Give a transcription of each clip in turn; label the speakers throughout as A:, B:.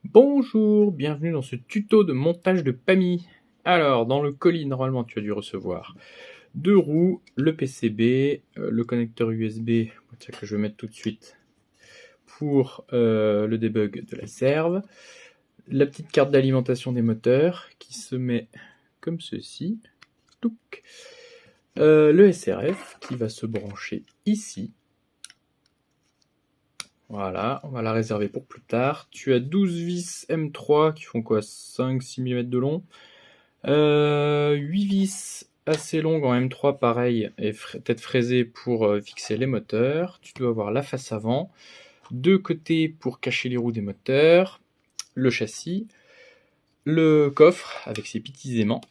A: Bonjour, bienvenue dans ce tuto de montage de PAMI. Alors, dans le colis, normalement, tu as dû recevoir 2 roues, le PCB, le connecteur USB, tiens, que je vais mettre tout de suite pour le debug de la serve, la petite carte d'alimentation des moteurs qui se met comme ceci, touc. Le SRF qui va se brancher ici. Voilà, on va la réserver pour plus tard. Tu as 12 vis M3 qui font quoi, 5-6 mm de long. 8 vis assez longues en M3 pareil, et tête fraisée pour fixer les moteurs. Tu dois avoir la face avant, 2 côtés pour cacher les roues des moteurs, le châssis, le coffre avec ses petits aimants,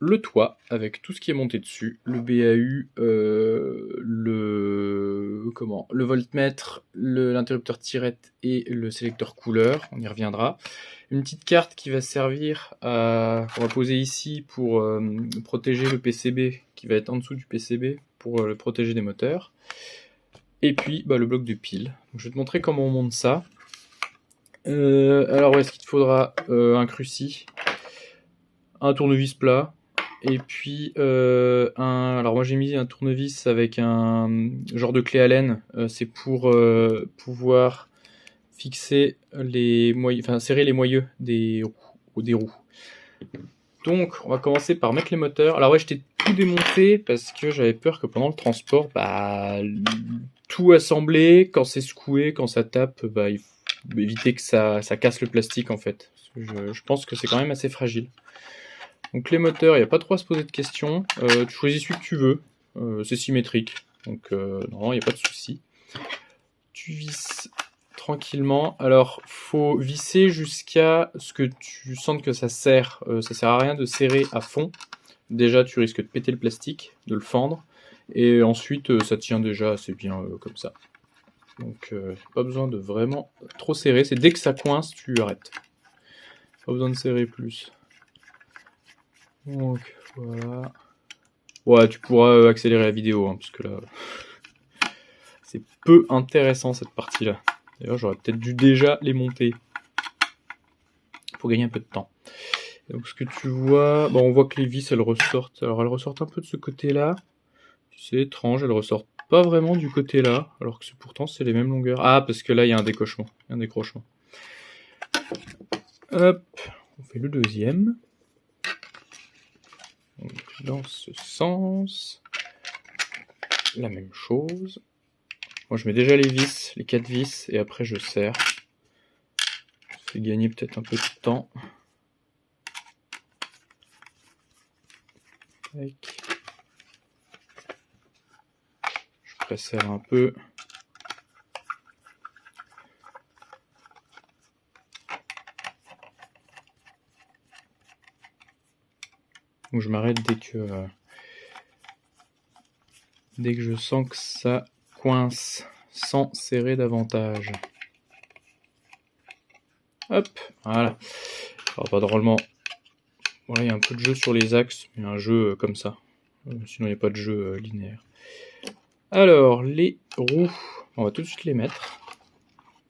A: le toit avec tout ce qui est monté dessus, le BAU, le voltmètre, l'interrupteur tirette et le sélecteur couleur, on y reviendra. Une petite carte qui va servir qu'on va poser ici pour protéger le PCB qui va être en dessous du PCB pour le protéger des moteurs. Et puis le bloc de pile. Donc, je vais te montrer comment on monte ça. Alors ouais, ce qu'il te faudra, un cruci, un tournevis plat, et puis alors moi j'ai mis un tournevis avec un genre de clé Allen, c'est pour pouvoir fixer serrer les moyeux des roues. Donc on va commencer par mettre les moteurs. Alors ouais, je t'ai tout démonté parce que j'avais peur que pendant le transport, tout assembler, quand c'est secoué, quand ça tape, il faut éviter que ça casse le plastique en fait. Je pense que c'est quand même assez fragile. Donc les moteurs, il n'y a pas trop à se poser de questions. Tu choisis celui que tu veux. C'est symétrique. Donc non, il n'y a pas de souci. Tu visses tranquillement. Alors, faut visser jusqu'à ce que tu sentes que ça serre. Ça sert à rien de serrer à fond. Déjà, tu risques de péter le plastique, de le fendre. Et ensuite, ça tient déjà assez bien comme ça. Donc, pas besoin de vraiment trop serrer. C'est dès que ça coince, tu arrêtes. Pas besoin de serrer plus. Donc voilà. Ouais, tu pourras accélérer la vidéo, parce que là, c'est peu intéressant cette partie-là. D'ailleurs, j'aurais peut-être dû déjà les monter pour gagner un peu de temps. Et donc ce que tu vois, on voit que les vis elles ressortent. Alors elles ressortent un peu de ce côté-là. C'est étrange, elles ressortent pas vraiment du côté-là, alors que pourtant c'est les mêmes longueurs. Ah, parce que là il y a un décochement, un décrochement. Hop, on fait le deuxième. Donc, dans ce sens, la même chose. Moi je mets déjà les vis, les 4 vis, et après je serre. Ça fait gagner peut-être un peu de temps. Tac. Je presserre un peu. Donc je m'arrête dès que je sens que ça coince, sans serrer davantage. Hop, voilà. Alors pas drôlement. Voilà, il y a un peu de jeu sur les axes, mais un jeu comme ça. Sinon il n'y a pas de jeu linéaire. Alors, les roues, on va tout de suite les mettre.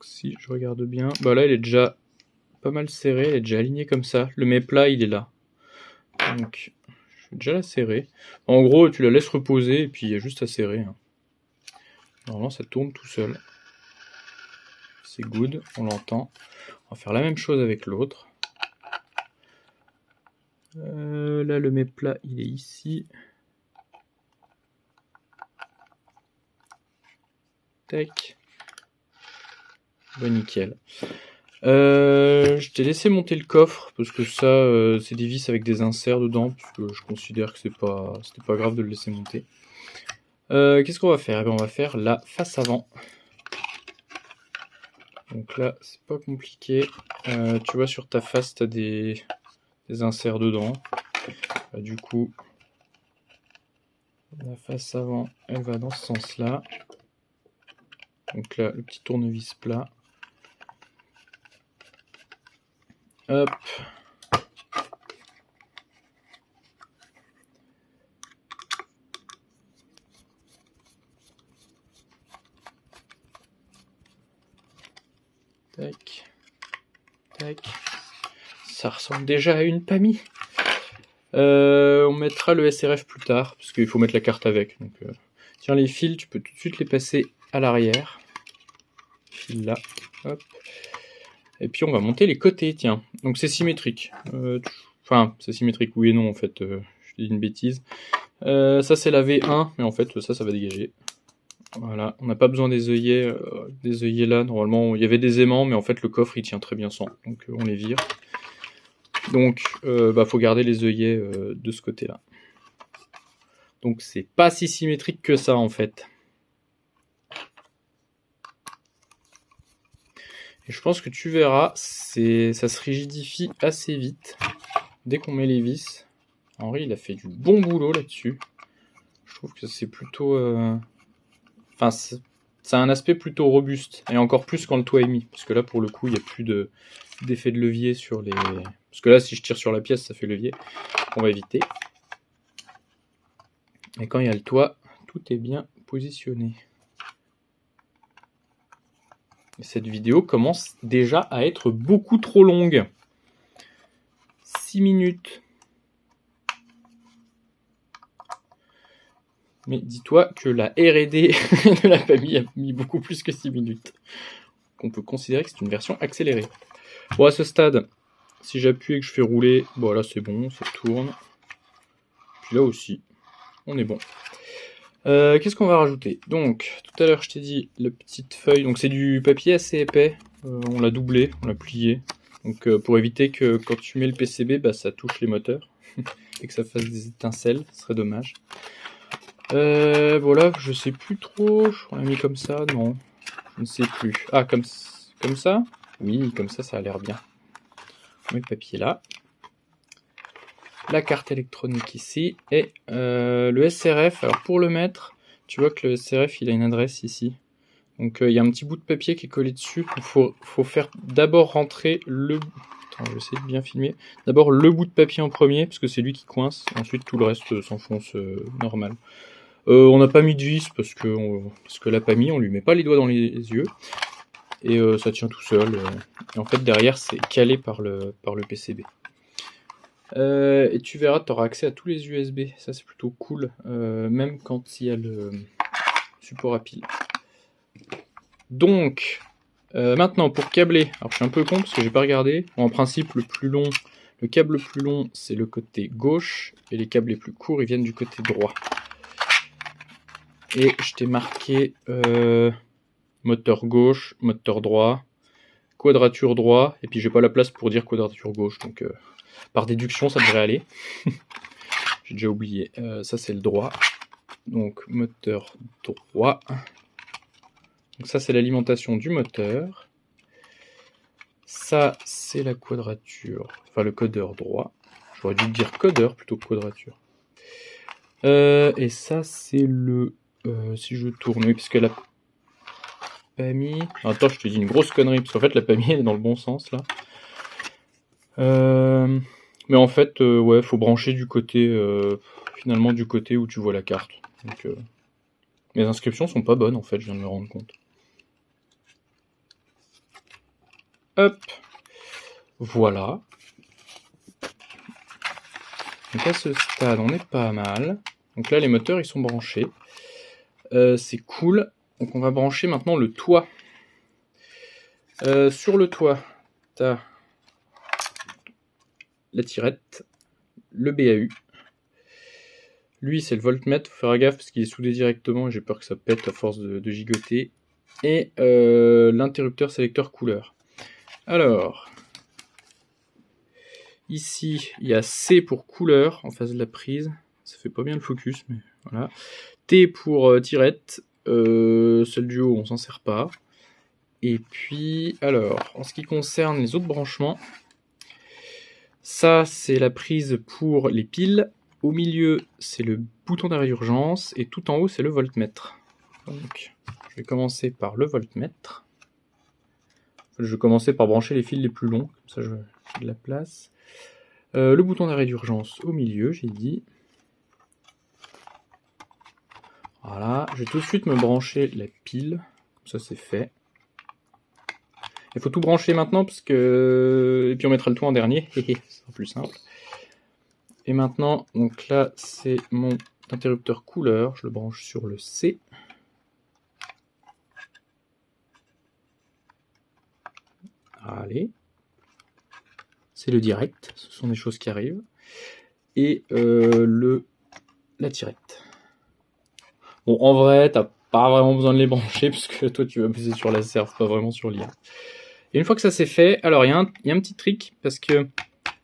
A: Si je regarde bien, là elle est déjà pas mal serrée, elle est déjà alignée comme ça. Le mets-plat il est là. Donc je vais déjà la serrer. En gros, tu la laisses reposer et puis il y a juste à serrer. Normalement ça tourne tout seul. C'est good, on l'entend. On va faire la même chose avec l'autre. Là le mets-plat il est ici. Tac. Nickel. Je t'ai laissé monter le coffre parce que ça c'est des vis avec des inserts dedans, puisque je considère que c'était pas grave de le laisser monter. Qu'est-ce qu'on va faire? On va faire la face avant. Donc là c'est pas compliqué. Tu vois sur ta face t'as des inserts dedans. Du coup la face avant elle va dans ce sens là. Donc là le petit tournevis plat. Hop. Tac. Tac. Ça ressemble déjà à une PAMI. On mettra le SRF plus tard, parce qu'il faut mettre la carte avec. Donc, tiens, les fils, tu peux tout de suite les passer à l'arrière. Fil là, hop. Et puis on va monter les côtés, tiens. Donc c'est symétrique. Enfin, c'est symétrique, oui et non en fait. Je dis une bêtise. Ça c'est la V1, mais en fait ça va dégager. Voilà, on n'a pas besoin des œillets là. Normalement, il y avait des aimants, mais en fait le coffre il tient très bien sans. Donc on les vire. Donc faut garder les œillets de ce côté-là. Donc c'est pas si symétrique que ça en fait. Et je pense que tu verras, ça se rigidifie assez vite dès qu'on met les vis. Henri, il a fait du bon boulot là-dessus. Je trouve que c'est plutôt... Enfin, ça a un aspect plutôt robuste. Et encore plus quand le toit est mis. Parce que là, pour le coup, il n'y a plus d'effet de levier sur les... Parce que là, si je tire sur la pièce, ça fait levier. On va éviter. Et quand il y a le toit, tout est bien positionné. Et cette vidéo commence déjà à être beaucoup trop longue. 6 minutes. Mais dis-toi que la R&D de la famille a mis beaucoup plus que 6 minutes. On peut considérer que c'est une version accélérée. Bon, à ce stade, si j'appuie et que je fais rouler, bon là c'est bon, ça tourne. Puis là aussi, on est bon. Qu'est-ce qu'on va rajouter? Donc, tout à l'heure je t'ai dit la petite feuille, donc c'est du papier assez épais, on l'a doublé, on l'a plié, donc pour éviter que quand tu mets le PCB, ça touche les moteurs, et que ça fasse des étincelles, ce serait dommage. Voilà, je sais plus trop, on l'a mis comme ça, non, je ne sais plus. Ah, comme ça? Oui, comme ça a l'air bien. On met le papier là. La carte électronique ici, et le SRF, alors pour le mettre, tu vois que le SRF il a une adresse ici, donc il y a un petit bout de papier qui est collé dessus, il faut faire d'abord rentrer le... Attends, je vais essayer de bien filmer, d'abord le bout de papier en premier, parce que c'est lui qui coince, ensuite tout le reste s'enfonce normal. On n'a pas mis de vis, parce que l'a pas mis, on lui met pas les doigts dans les yeux, et ça tient tout seul, et en fait derrière c'est calé par le PCB. Et tu verras, tu auras accès à tous les USB, ça c'est plutôt cool, même quand il y a le support à pile. Donc, maintenant pour câbler, alors je suis un peu con parce que j'ai pas regardé, en principe le câble le plus long c'est le côté gauche, et les câbles les plus courts ils viennent du côté droit. Et je t'ai marqué moteur gauche, moteur droit, quadrature droit, et puis j'ai pas la place pour dire quadrature gauche, donc... par déduction, ça devrait aller. J'ai déjà oublié. Ça, c'est le droit. Donc, moteur droit. Donc ça, c'est l'alimentation du moteur. Ça, c'est la quadrature. Enfin, le codeur droit. J'aurais dû dire codeur plutôt que quadrature. Et ça, c'est le... si je tourne, oui, parce qu'elle a pas mis... Attends, je te dis une grosse connerie, parce qu'en fait, la PAMI, elle est dans le bon sens, là. Mais en fait, ouais, faut brancher du côté, finalement du côté où tu vois la carte. Donc, mes inscriptions sont pas bonnes en fait, je viens de me rendre compte. Hop, voilà. Donc à ce stade, on est pas mal. Donc là, les moteurs, ils sont branchés. C'est cool. Donc on va brancher maintenant le toit. Sur le toit, t'as la tirette, le BAU. Lui, c'est le voltmètre, faut faire gaffe parce qu'il est soudé directement et j'ai peur que ça pète à force de gigoter. Et l'interrupteur sélecteur couleur. Alors, ici, il y a C pour couleur en face de la prise. Ça fait pas bien le focus, mais voilà. T pour tirette. Celle du haut, on s'en sert pas. Et puis, alors, en ce qui concerne les autres branchements, ça, c'est la prise pour les piles. Au milieu, c'est le bouton d'arrêt d'urgence. Et tout en haut, c'est le voltmètre. Donc, je vais commencer par le voltmètre. Je vais commencer par brancher les fils les plus longs. Comme ça, j'ai de la place. Le bouton d'arrêt d'urgence au milieu, j'ai dit. Voilà. Je vais tout de suite me brancher la pile. Comme ça, c'est fait. Il faut tout brancher maintenant, parce que... Et puis on mettra le tout en dernier, ce sera plus simple. Et maintenant, donc là, c'est mon interrupteur couleur, je le branche sur le C. Allez. C'est le direct, ce sont des choses qui arrivent. Et la tirette. Bon, en vrai, t'as pas vraiment besoin de les brancher, parce que toi, tu vas peser sur la serve, pas vraiment sur l'IA. Et une fois que ça c'est fait, alors il y a un petit trick, parce que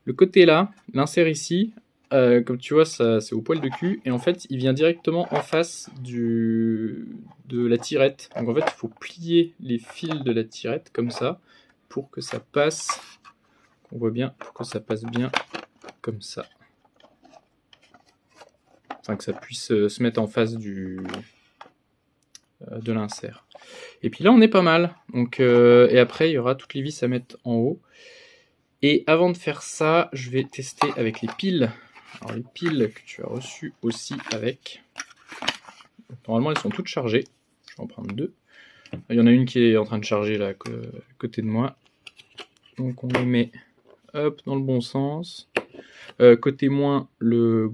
A: le côté là, l'insert ici, comme tu vois, c'est au poil de cul, et en fait, il vient directement en face de la tirette. Donc en fait, il faut plier les fils de la tirette, comme ça, pour que ça passe, on voit bien, pour que ça passe bien comme ça. Enfin, que ça puisse se mettre en face de l'insert. Et puis là, on est pas mal. Donc, et après, il y aura toutes les vis à mettre en haut. Et avant de faire ça, je vais tester avec les piles. Alors, les piles que tu as reçues aussi avec. Normalement, elles sont toutes chargées. Je vais en prendre 2. Il y en a une qui est en train de charger là, à côté de moi. Donc, on les met hop, dans le bon sens. Côté moins, la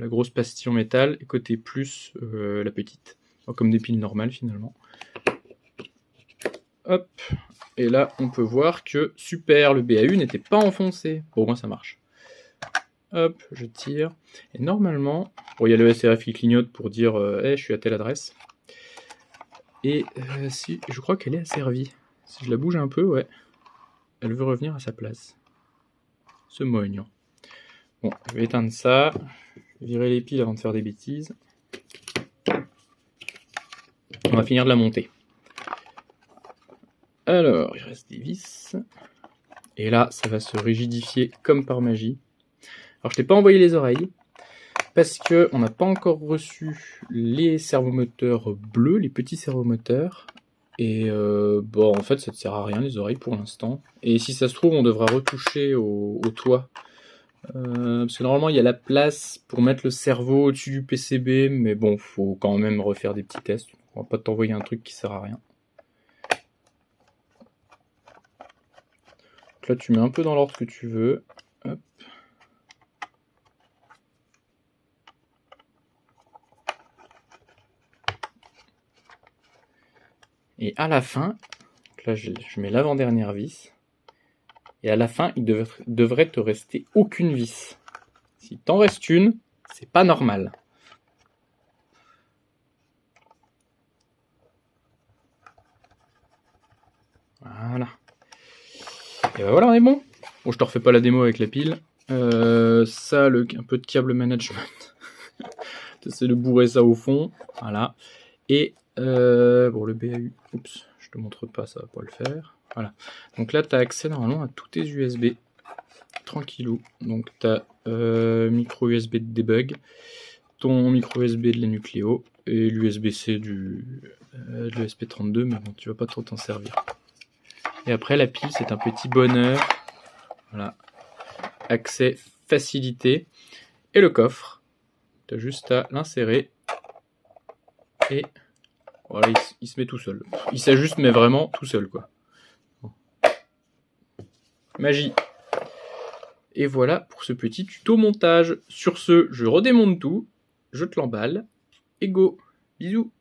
A: grosse pastille en métal, et côté plus, la petite. Comme des piles normales finalement. Hop, et là on peut voir que super, le BAU n'était pas enfoncé. Bon, au moins ça marche. Hop, je tire. Et normalement, bon, il y a le SRF qui clignote pour dire hey, je suis à telle adresse. Et si, je crois qu'elle est asservie. Si je la bouge un peu, ouais, elle veut revenir à sa place. Ce moignon. Bon, je vais éteindre ça, virer les piles avant de faire des bêtises. On va finir de la monter. Alors, il reste des vis. Et là, ça va se rigidifier comme par magie. Alors, je t'ai pas envoyé les oreilles, parce qu'on n'a pas encore reçu les servomoteurs bleus, les petits servomoteurs. Et bon, en fait, ça ne sert à rien, les oreilles, pour l'instant. Et si ça se trouve, on devra retoucher au toit. Parce que normalement, il y a la place pour mettre le servo au-dessus du PCB, mais bon, faut quand même refaire des petits tests. On va pas t'envoyer un truc qui sert à rien. Donc là, tu mets un peu dans l'ordre que tu veux. Hop. Et à la fin, donc là, je mets l'avant-dernière vis. Et à la fin, il devrait te rester aucune vis. Si t'en reste une, c'est pas normal. Voilà. Et ben voilà, on est bon. Bon, je te refais pas la démo avec la pile. Ça, un peu de câble management. T'essaies de bourrer ça au fond. Voilà. Et bon, le BAU, oups, je te montre pas, ça va pas le faire. Voilà. Donc là, tu as accès normalement à tous tes USB. Tranquillou. Donc tu as micro USB de debug, ton micro USB de la Nucléo et l'USB-C de l'ESP32, mais bon, tu vas pas trop t'en servir. Et après, la pile, c'est un petit bonheur. Voilà. Accès facilité. Et le coffre, tu as juste à l'insérer. Et voilà, il se met tout seul. Il s'ajuste, mais vraiment tout seul, quoi. Bon. Magie. Et voilà pour ce petit tuto montage. Sur ce, je redémonte tout, je te l'emballe, et go. Bisous.